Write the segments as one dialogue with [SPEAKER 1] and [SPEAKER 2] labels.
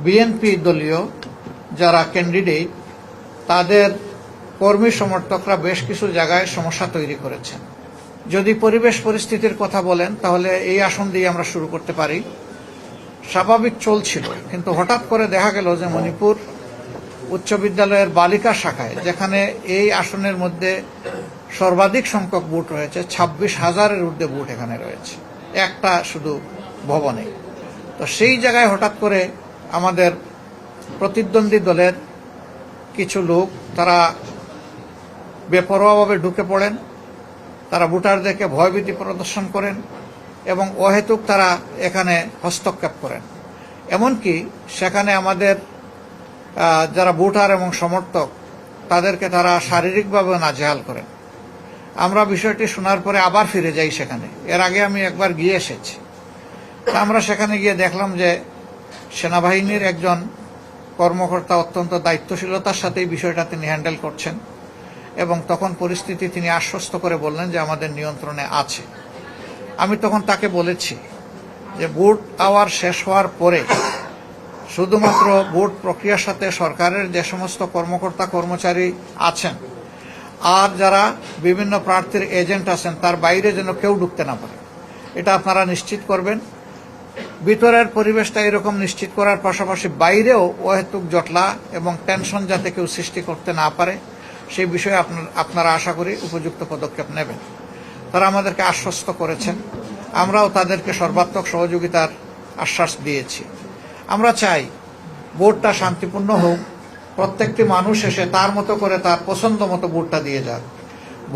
[SPEAKER 1] BNP দলীয় যারা candidate তাদের কর্মী সমর্থকরা বেশ কিছু জায়গায় সমস্যা তৈরি করেছেন। যদি পরিবেশ পরিস্থিতির কথা বলেন তাহলে এই আসন দিয়ে আমরা শুরু করতে পারি। স্বাভাবিক চলছিল, কিন্তু হঠাৎ করে দেখা গেল যে মণিপুর উচ্চ বিদ্যালয়ের বালিকা শাখায়, যেখানে এই আসনের মধ্যে সর্বাধিক সংখ্যক বুথ রয়েছে, 26,000-এর ঊর্ধ্বে বুথ এখানে রয়েছে একটা শুধু ভবনে। তো সেই জায়গায় হঠাৎ করে আমাদের প্রতিদ্বন্দ্বী দলের কিছু লোক তারা বেপরোয়াভাবে ঢুকে পড়েন, তারা ভোটারদেরকে ভয়ভীতি প্রদর্শন করেন এবং অহেতুক তারা এখানে হস্তক্ষেপ করেন। এমনকি সেখানে আমাদের যারা ভোটার এবং সমর্থক তাদেরকে তারা শারীরিকভাবে নাজেহাল করেন। আমরা বিষয়টি শোনার পরে আবার ফিরে যাই সেখানে। এর আগে আমি একবার গিয়ে এসেছি। আমরা সেখানে গিয়ে দেখলাম যে সেনাবাহিনীর একজন কর্মকর্তা অত্যন্ত দায়িত্বশীলতার সাথে এই বিষয়টা তিনি হ্যান্ডেল করছেন এবং তখন পরিস্থিতি তিনি আশ্বস্ত করে বললেন যে আমাদের নিয়ন্ত্রণে আছে। আমি তখন তাকে বলেছি যে ভোট আওয়ার শেষ হওয়ার পরে শুধুমাত্র ভোট প্রক্রিয়ার সাথে সরকারের যে সমস্ত কর্মকর্তা কর্মচারী আছেন আর যারা বিভিন্ন প্রার্থীর এজেন্ট আছেন তার বাইরে যেন কেউ ঢুকতে না পারে, এটা আপনারা নিশ্চিত করবেন। ভিতরের পরিবেশটা এরকম নিশ্চিত করার পাশাপাশি বাইরেও অহেতুক জটলা এবং টেনশন যাতে কেউ সৃষ্টি করতে না পারে সেই বিষয়ে আপনারা আশা করি উপযুক্ত পদক্ষেপ নেবেন। তারা আমাদেরকে আশ্বস্ত করেছেন, আমরাও তাদেরকে সর্বাত্মক সহযোগিতার আশ্বাস দিয়েছি। আমরা চাই ভোটটা শান্তিপূর্ণ হোক, প্রত্যেকটি মানুষ এসে তার মতো করে তার পছন্দ মতো ভোটটা দিয়ে যাক,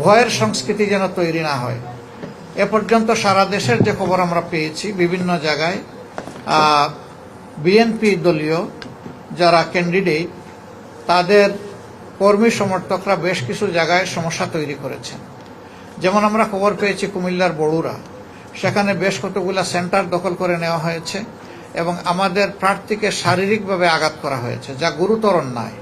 [SPEAKER 1] ভয়ের সংস্কৃতি যেন তৈরি না হয়। এ পর্যন্ত সারা দেশের যে খবর আমরা পেয়েছি, বিভিন্ন জায়গায় বিএনপি দলীয় যারা ক্যান্ডিডেট তাদের কর্মী সমর্থকরা বেশ কিছু জায়গায় সমস্যা তৈরি করেছেন। যেমন আমরা খবর পেয়েছি কুমিল্লার বড়ুরা, সেখানে বেশ কতগুলো সেন্টার দখল করে নেওয়া হয়েছে এবং আমাদের প্রার্থীকে শারীরিকভাবে আঘাত করা হয়েছে, যা গুরুতর অন্যায়।